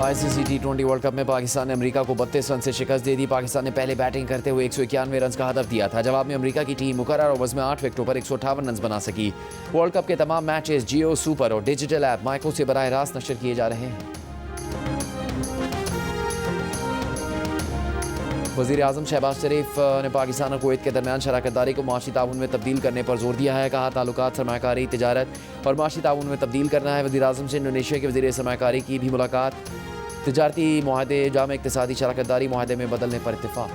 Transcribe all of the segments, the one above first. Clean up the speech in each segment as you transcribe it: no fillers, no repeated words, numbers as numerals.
ICC T20 world cup में पाकिस्तान ने America को 32 रन से शिकस्त दे दी। पाकिस्तान ने पहले बैटिंग करते हुए 191 रन का हदफ दिया था। जवाब में अमेरिका की टीम मुकर्रर ओवर्स में 8 विकेटों पर 158 रन बना सकी। वर्ल्ड कप के तमाम मैचेस जियो सुपर और डिजिटल ऐप माइक्रो से बराह रास्त नशर किए जा रहे हैं। वज़ीर आज़म शहबाज शरीफ ने पाकिस्तान और कुवैत के दरमियान शराकतदारी को माशी ताउन में तब्दील करने पर जोर दिया है। कहा ताल्लुकात सरमायाकारी, तिजारत और माशी ताउन में तब्दील करना है। वज़ीर आज़म से इंडोनेशिया के वज़ीर सरमायाकारी की भी मुलाकात। तिजारती मुआहदे जामे इक़्तिसादी शराकतदारी मुआहदे में बदलने पर इत्तेफाक।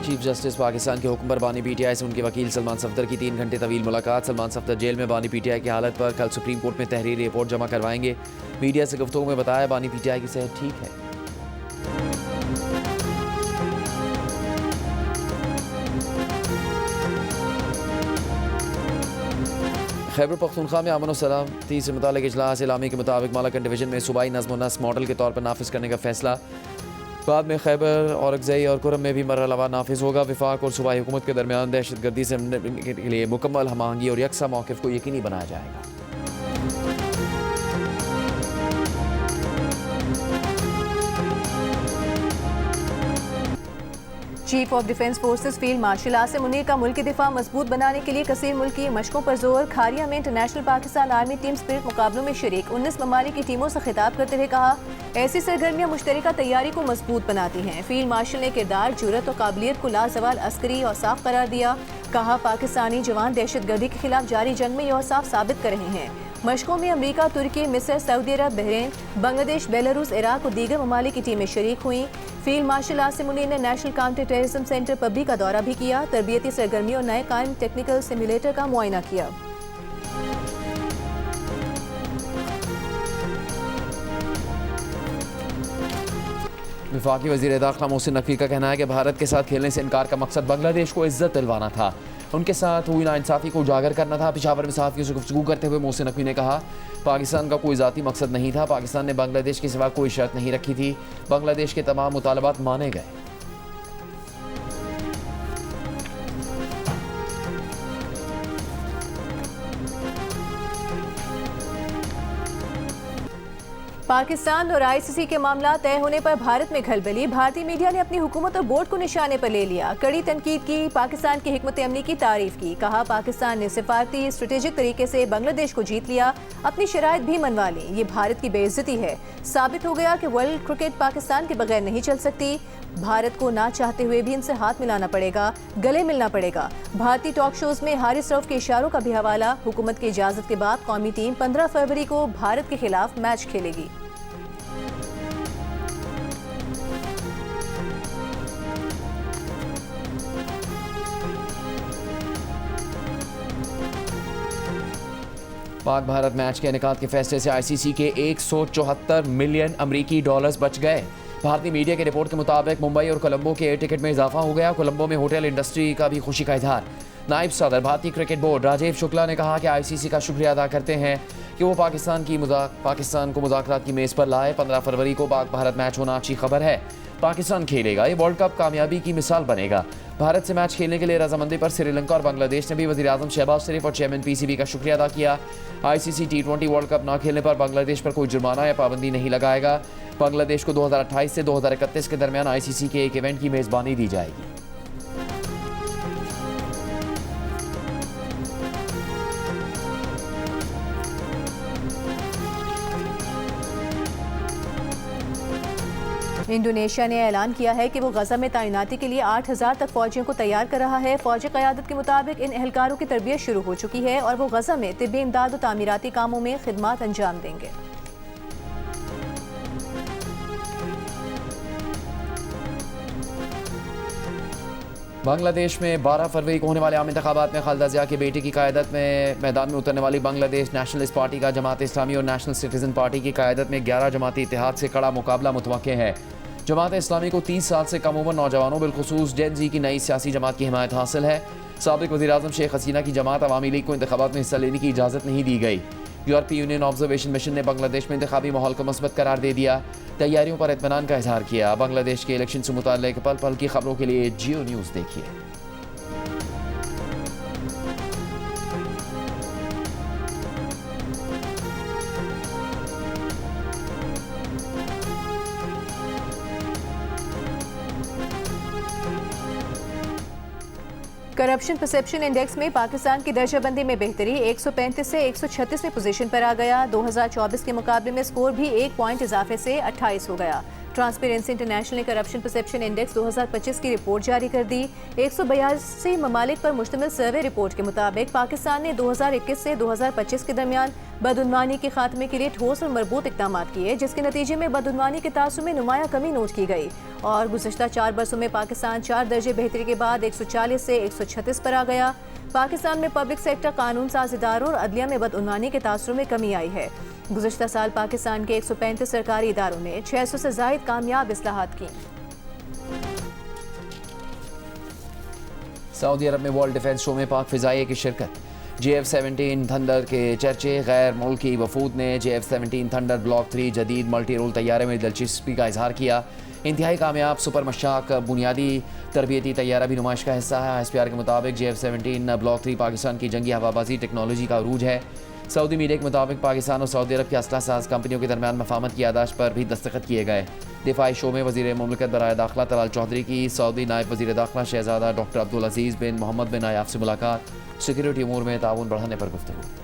चीफ जस्टिस पाकिस्तान के हुक्म पर बानी पीटीआई से उनके वकील सलमान सफदर की 3 घंटे तवील मुलाकात। सलमान सफदर जेल में बानी पीटीआई की हालत पर कल सुप्रीम कोर्ट में तहरीरी रिपोर्ट जमा करवाएंगे। मीडिया से गुफ्तगू में बताया बानी पीटीआई की सेहत ठीक है। खैबर पख्तूनख्वा में अमन और सलामती से मुताल्लिक़ इजलास इलामी के मुताबिक मालाकन डिवीजन में सूबाई नज़्म व नस्क मॉडल के तौर पर नाफिज करने का फैसला। बाद में खैबर औरकज़ई और कुरम में भी मरहलावार नाफिज होगा। विफाक और सूबाई हुकूमत के दरमियान दहशतगर्दी से निपटने के लिए मुकम्मल हमआहंगी और यकसा मौक़िफ़ को यकीनी बनाया जाएगा। Chief of defence forces field marshal Asim Munir का मुल्क की दिफा मजबूत बनाने के लिए कसीर मुल्क की मशकों पर जोर। खारिया में international Pakistan army team spirit मुकाबलों में शरीक 19 ममालिक की टीमों से खिताब करते हुए कहा, ऐसी सरगर्मियां मुश्तरका तैयारी को मजबूत बनाती हैं। फील्ड मार्शल ने किरदार, जुर्रत और काबिलियत को लाजवाल अस्करी और साफ करार दिया। कहा, पाकिस्तानी जवान दहशतगर्दी के खिलाफ जारी जंग में यह साफ साबित कर रहे हैं। मशकों में अमेरिका, तुर्की, मिस्र, सऊदी अरब, बहरीन, बांग्लादेश, बेलारूस, इराक और दीगर ममालिक की टीमें शरीक हुई। फील्ड मार्शल आसिम मुनीर ने नेशनल काउंटर टेररिज्म सेंटर पबी का दौरा भी किया। तरबियती सरगर्मी और नए कायम टेक्निकल सिमुलेटर का मुआयना किया। वफाकी वज़ीर दाखिला मोहसिन नकवी का कहना है कि भारत के साथ खेलने से इनकार का मकसद बांग्लादेश को इज्जत दिलवाना था, उनके साथ हुई नाइंसाफ़ी को उजागर करना था। पेशावर में सहाफ़ियों से गुफ्तगू करते हुए मोहसिन नकवी ने कहा, पाकिस्तान का कोई ज़ाती मकसद नहीं था। पाकिस्तान ने बांग्लादेश के सिवा कोई शर्त नहीं रखी थी। बांग्लादेश के तमाम मुतालबात माने गए। पाकिस्तान और आईसीसी के मामला तय होने पर भारत में खलबली। भारतीय मीडिया ने अपनी हुकूमत और बोर्ड को निशाने पर ले लिया। कड़ी तनकीद की, पाकिस्तान की हिकमत अमली की तारीफ की। कहा, पाकिस्तान ने सिफारती स्ट्रेटेजिक तरीके से बांग्लादेश को जीत लिया, अपनी शराइत भी मनवा ली। ये भारत की बेइज्जती है। साबित हो गया कि वर्ल्ड क्रिकेट पाकिस्तान के बगैर नहीं चल सकती। भारत को ना चाहते हुए भी इनसे हाथ मिलाना पड़ेगा, गले मिलना पड़ेगा। भारतीय टॉक शोज में हारिस रऊफ के इशारों का भी हवाला। हुकूमत की इजाजत के बाद कौमी टीम 15 फरवरी को भारत के खिलाफ मैच खेलेगी। पाक भारत मैच के इनेकाद के फैसले से आईसीसी के 174 मिलियन अमरीकी डॉलर्स बच गए। भारतीय मीडिया की रिपोर्ट के मुताबिक मुंबई और कोलंबो के एयर टिकट में इजाफा हो गया। कोलंबो में होटल इंडस्ट्री का भी खुशी का इजहार। नायब सदर भारतीय क्रिकेट बोर्ड राजीव शुक्ला ने कहा कि आईसीसी का शुक्रिया अदा करते हैं कि वो पाकिस्तान को मुज़ाकरात की मेज़ पर लाए। 15 फरवरी को पाक भारत मैच होना अच्छी खबर है। पाकिस्तान खेलेगा, ये वर्ल्ड कप कामयाबी की मिसाल बनेगा। भारत से मैच खेलने के लिए रजामंदी पर श्रीलंका और बांग्लादेश ने भी वज़ीर आज़म शहबाज शरीफ और चेयरमैन पीसीबी का शुक्रिया अदा किया। आईसीसी T20 वर्ल्ड कप न खेलने पर बांग्लादेश पर कोई जुर्माना या पाबंदी नहीं लगाएगा। बांग्लादेश को 2028 से 2031 के दरमियान आईसीसी के एक इवेंट की मेज़बानी दी जाएगी। इंडोनेशिया ने ऐलान किया है कि वो गजा में तैनाती के लिए 8000 तक फौजियों को तैयार कर रहा है। फौजी क़यादत के मुताबिक इन एहलकारों की तरबियत शुरू हो चुकी है और वो गजा में तिब्बी इमदाद और तामीराती कामों में खिदमत अंजाम देंगे। बांग्लादेश में 12 फरवरी को होने वाले आम इंतखाबात में खालिदा ज़िया की बेटी की क़यादत में मैदान में उतरने वाली बांग्लादेश नेशनलिस्ट पार्टी का जमात इस्लामी और नेशनल सिटीजन पार्टी की क़यादत में 11 जमाती इत्तेहाद से कड़ा मुकाबला मुतवक्के है। जमात इस्लामी को 30 साल से कम उम्र नौजवानों बिलखुसूस जेन जी की नई सियासी जमात की हिमायत हासिल है। साबिक़ वज़ीर आज़म शेख हसीना की जमात अवामी लीग को इंतखाबात में हिस्सा लेने की इजाज़त नहीं दी गई। यूरोपीय यूनियन ऑब्जर्वेशन मिशन ने बांग्लादेश में इंतखाबी माहौल को मस्बत करार दे दिया। तैयारियों पर इत्मीनान का इजहार किया। बांग्लादेश के इलेक्शन से मुताल्लिक़ पल पल की खबरों के लिए जियो न्यूज़ देखिए। करप्शन परसेप्शन इंडेक्स में पाकिस्तान की दर्जाबंदी में बेहतरी 135 से 136वें पोजीशन पर आ गया। 2024 के मुकाबले में स्कोर भी 1 पॉइंट इजाफे से 28 हो गया। ट्रांसपेरेंसी इंटरनेशनल ने करप्शन परसेप्शन इंडेक्स 2025 की रिपोर्ट जारी कर दी। 182 ममालिक पर मुश्तमिल सर्वे रिपोर्ट के मुताबिक पाकिस्तान ने 2021 से 2025 के दरमियान बदउनवानी के खात्मे के लिए ठोस और मरबूत इक़दाम किए, जिसके नतीजे में बदउनवानी के तासुर में नुमाया कमी नोट की गई और गुज़श्ता 4 बरसों में पाकिस्तान 4 दर्जे बेहतरी के बाद 140 से 136 पर आ गया। पाकिस्तान में पब्लिक सेक्टर कानून साज इदारों और अदलिया में बदउनवानी के तासुर में कमी आई है। गुज़श्ता साल पाकिस्तान के 135 सरकारी इदारों ने 600 से ज़ायद कामयाब इस्लाहात की। सऊदी अरब में वर्ल्ड डिफेंस शो में पाक फ़िज़ाइये की शिरकत। JF-17 थंडर के चर्चे। गैर मुल्की वफूद ने JF-17 थंडर ब्लॉक 3 जदीद मल्टी रोल तैयारे में दिलचस्पी का इजहार किया। इंतहाई कामयाब सुपर मशाक बुनियादी तरबियती तैयारा भी नुमाइश का हिस्सा है। ISPR के मुताबिक JF-17 ब्लॉक 3 पाकिस्तान की जंगी हवाबाजी टेक्नोलॉजी का अरूज है। सऊदी मीडिया के मुताबिक पाकिस्तान और सऊदी अरब की असलहा साज कंपनियों के दरमियान मफाहमत की यादाश्त पर भी दस्तखत किए गए। दिफाई शो में वज़ीर मुमलिकत बराए दाखिला तलाल चौधरी की सऊदी नायब वज़ीर दाखिला शहजादा डॉक्टर अब्दुल अजीज़ बिन मोहम्मद बिन नायाफ से मुलाकात। सिक्योरिटी अमूर में ताउन बढ़ाने पर गुफ्तगू।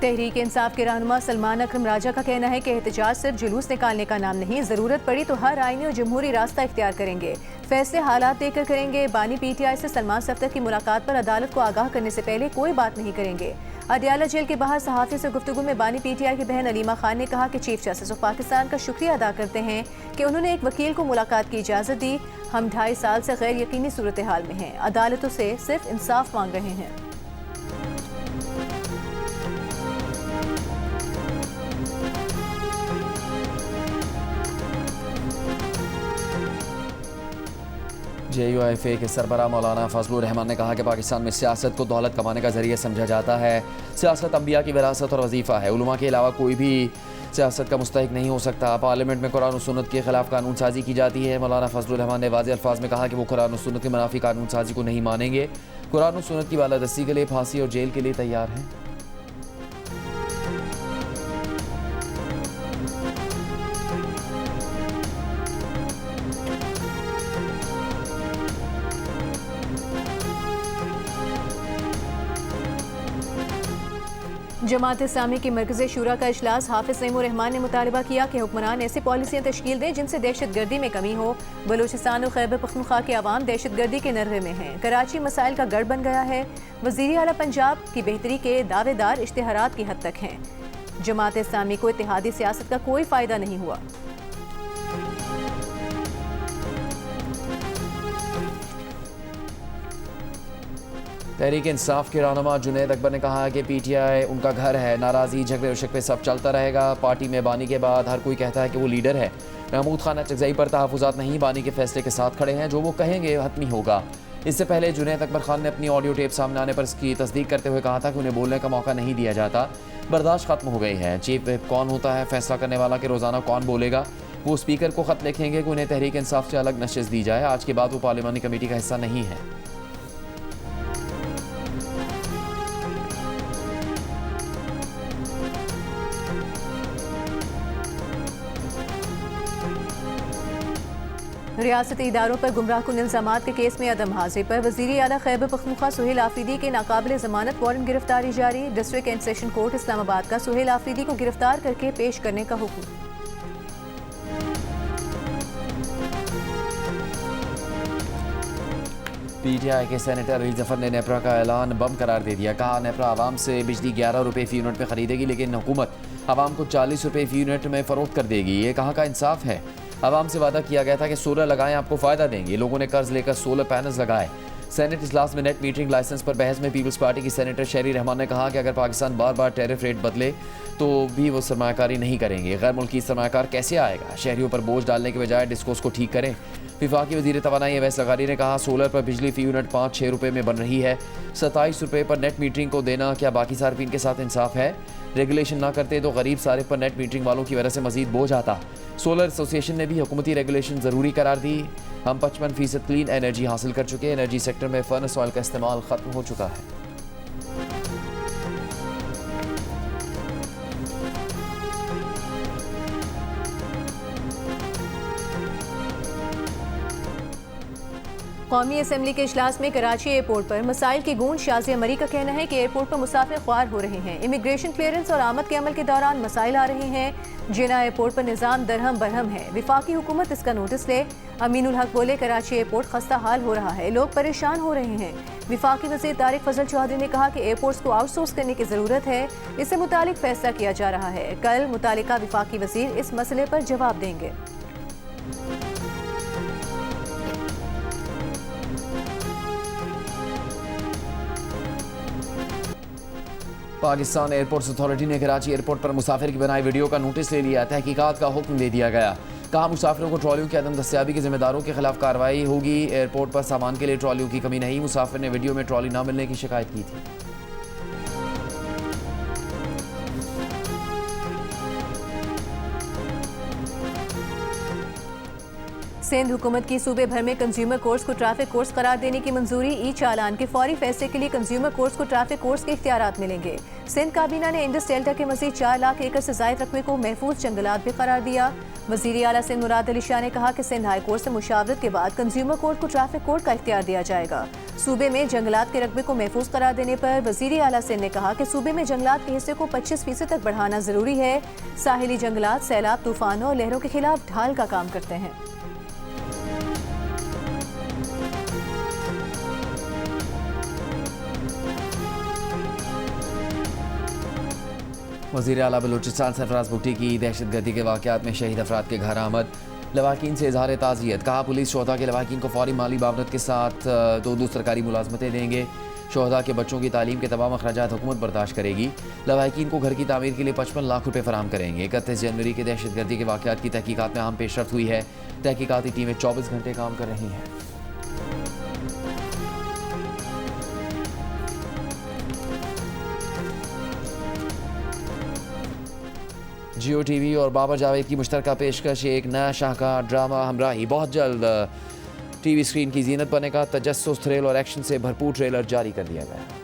तहरीक इंसाफ के रहनुमा सलमान अकरम राजा का कहना है कि एहतजाज सिर्फ जुलूस निकालने का नाम नहीं, ज़रूरत पड़ी तो हर आईनी और जमहूरी रास्ता इख्तियार करेंगे। फैसले हालात देखकर करेंगे। बानी PTI से सलमान सफ्दर की मुलाकात पर अदालत को आगाह करने से पहले कोई बात नहीं करेंगे। अडियाला जेल के बाहर सहाफ़ी से गुफ्तगू में बानी PTI की बहन अलीमा खान ने कहा कि चीफ जस्टिस ऑफ पाकिस्तान का शुक्रिया अदा करते हैं कि उन्होंने एक वकील को मुलाकात की इजाज़त दी। हम 2.5 साल से गैर यकीनी सूरत हाल में हैं, अदालतों से सिर्फ इंसाफ मांग रहे हैं। JUIFA के सरबराह मौलाना फजलुर रहमान ने कहा कि पाकिस्तान में सियासत को दौलत कमाने का जरिया समझा जाता है। सियासत अंबिया की विरासत और वजीफ़ा है। उलमा के अलावा कोई भी सियासत का मुस्तहिक नहीं हो सकता। पार्लियामेंट में कुरान और सुन्नत के खिलाफ कानून साजी की जाती है। मौलाना फजलुर रहमान ने वाज़ेह अल्फाज में कहा कि वो कुरान और सुन्नत के मुनाफी कानून साजी को नहीं मानेंगे। कुरान और सुन्नत की बालादस्ती के लिए फांसी और जेल के लिए तैयार हैं। जमात इस्लामी की मरकज़ी शूरा का इजलास। हाफिज नईमुर रहमान ने मुतालबा किया कि हुक्मरान ऐसी पॉलिसियाँ तश्कील दें जिनसे दहशत गर्दी में कमी हो। बलूचिस्तान और खैबर पख्तूनख्वा के अवाम दहशत गर्दी के नरगे में हैं। कराची मसाइल का गढ़ बन गया है। वज़ीर आला पंजाब की बेहतरी के दावेदार इश्तिहारात की हद तक हैं। जमात इस्लामी को इत्तेहादी सियासत का कोई फ़ायदा नहीं हुआ। तहरीक इंसाफ के रहनुमा जुनैद अकबर ने कहा कि PTI उनका घर है। नाराज़ी झगड़े और शिकवे सब चलता रहेगा। पार्टी में बानी के बाद हर कोई कहता है कि वो लीडर है। महमूद खान अचकज़ई पर तहफ़्फ़ुज़ात नहीं, बानी के फैसले के साथ खड़े हैं। जो वो कहेंगे हतमी होगा। इससे पहले जुनैद अकबर खान ने अपनी ऑडियो टेप सामने आने पर इसकी तस्दीक करते हुए कहा था कि उन्हें बोलने का मौका नहीं दिया जाता। बर्दाश्त खत्म हो गई है। चीफ विप कौन होता है फैसला करने वाला कि रोज़ाना कौन बोलेगा? वो स्पीकर को ख़त लिखेंगे कि उन्हें तहरीक इंसाफ से अलग नशिस्त दी जाए। आज के बाद वो पार्लिमानी कमेटी का हिस्सा नहीं है। रियासती इदारों पर गुमराहकुन इल्ज़ामात के केस में अदम हाजिरी पर वज़ीर आला खैबर पख्तूनख्वा सुहेल आफरीदी के नाकाबिल ज़मानत वारंट गिरफ्तारी जारी। District and session court Islamabad का सुहेल आफरीदी को गिरफ्तार करके पेश करने का हुक्म। PTI के सेनेटर अली जफर ने नेपरा का ऐलान बम करार दे दिया। कहा नेपरा आवाम से बिजली 11 रुपये फ़ी यूनिट में खरीदेगी, लेकिन हुकूमत आवाम को 40 रुपये फ़ी यूनिट में फ़रोख्त कर देगी। ये कहाँ का इंसाफ है? आवाम से वादा किया गया था कि सोलर लगाएं, आपको फ़ायदा देंगे। लोगों ने कर्ज लेकर सोलर पैनल्स लगाए। सेनेट इजलास में नेट मीटरिंग लाइसेंस पर बहस में पीपल्स पार्टी की सेनेटर शहरी रहमान ने कहा कि अगर पाकिस्तान बार बार टैरिफ रेट बदले तो भी वो सरमायाकारी नहीं करेंगे। गैर मुल्की सरमायाकार कैसे आएगा? शहरियों पर बोझ डालने के बजाय डिस्कोस को ठीक करें। विफाकी वज़ीर तवानाई अवैस लगारी ने कहा सोलर पर बिजली फ़ी यूनिट 5-6 रुपये में बन रही है। 27 रुपये पर नेट मीटरिंग को देना क्या बाकी सार्फिन के साथ इंसाफ है? रेगुलेशन ना करते तो गरीब सारिफ पर नेट मीटरिंग वालों की वजह से मजीद बोझ आता। सोलर एसोसिएशन ने भी हुकूमती रेगुलेशन ज़रूरी करार दी। हम 55% क्लीन एनर्जी हासिल कर चुके हैं। एनर्जी सेक्टर में फर्नेस ऑयल का इस्तेमाल ख़त्म हो चुका है। कौमी असम्बली के इजलास में कराची एयरपोर्ट पर मसाइल की गूंज। शाज़ी अमरी का कहना है कि एयरपोर्ट पर मुसाफिर ख्वार हो रहे हैं। इमिग्रेशन क्लियरेंस और आमद के अमल के दौरान मसाइल आ रहे हैं। जिना एयरपोर्ट पर निज़ाम दरहम बरहम है, विफाकी हुकूमत इसका नोटिस ले। अमीनुल हक बोले, कराची एयरपोर्ट खस्ता हाल हो रहा है, लोग परेशान हो रहे हैं। विफाकी वज़ीर तारिक फजल चौधरी ने कहा कि एयरपोर्ट्स को आउटसोर्स करने की ज़रूरत है, इससे मुतालिक फैसला किया जा रहा है। कल मुतालिका विफाकी वज़ीर इस मसले पर जवाब देंगे। पाकिस्तान एयरपोर्ट्स अथॉरिटी ने कराची एयरपोर्ट पर मुसाफिर की बनाई वीडियो का नोटिस ले लिया। तहकीकात का हुक्म दे दिया गया। कहा, मुसाफिरों को ट्रॉलियों की अदम दस्तियाबी के जिम्मेदारों के खिलाफ कार्रवाई होगी। एयरपोर्ट पर सामान के लिए ट्रॉलियों की कमी नहीं। मुसाफिर ने वीडियो में ट्रॉली न मिलने की शिकायत की थी। सिंध हुकूमत की सूबे भर में कंज्यूमर कोर्ट्स को ट्रैफिक कोर्ट्स करार देने की मंजूरी। ई चालान के फौरी फैसले के लिए कंज्यूमर कोर्ट्स को ट्रैफिक कोर्ट्स के इख्तियारात मिलेंगे। सिंध काबीना ने इंडस डेल्टा के मजीद 4 लाख एकड़ से जायद रकबे को महफूज जंगलात भी करार दिया। वजीर आला सिंध मुराद अली शाह ने कहा कि सिंध हाई कोर्ट से मुशावरत के बाद कंज्यूमर कोर्ट को ट्रैफिक कोर्ट का इख्तियार दिया जाएगा। सूबे में जंगलात के रकबे को महफूज करार देने पर वजीर आला सिंध ने कहा कि सूबे में जंगलात के हिस्से को 25% तक बढ़ाना जरूरी है। साहिली जंगलात सैलाब, तूफानों और लहरों के खिलाफ ढाल का काम करते हैं। वज़ीर आला बलूचिस्तान सरफराज भुट्टी की दहशतगर्दी के वाक़यात में शहीद अफराद के घर आमद। लवाकिन से इजहार ताज़ियत। कहा, पुलिस शोहदा के लवाकिन को फौरी माली मावनत के साथ 2 सरकारी मुलाजमतें देंगे। शोहदा के बच्चों की तालीम के तमाम अखराजात हुकूमत बर्दाश्त करेगी। लवाकिन को घर की तामीर के लिए 55 लाख रुपये फराहम करेंगे। 31 जनवरी के दहशतगर्दी के वाक़यात की तहकीकात में अहम पेशरफ्त हुई है। तहकीकाती टीमें 24 घंटे काम कर रही हैं। जियो टीवी और बाबर जावेद की मुश्तरका पेशकश, एक नया शाहकार ड्रामा हमराही बहुत जल्द टीवी स्क्रीन की जीनत बनेगा। तजस्सुस, थ्रिल और एक्शन से भरपूर ट्रेलर जारी कर दिया गया।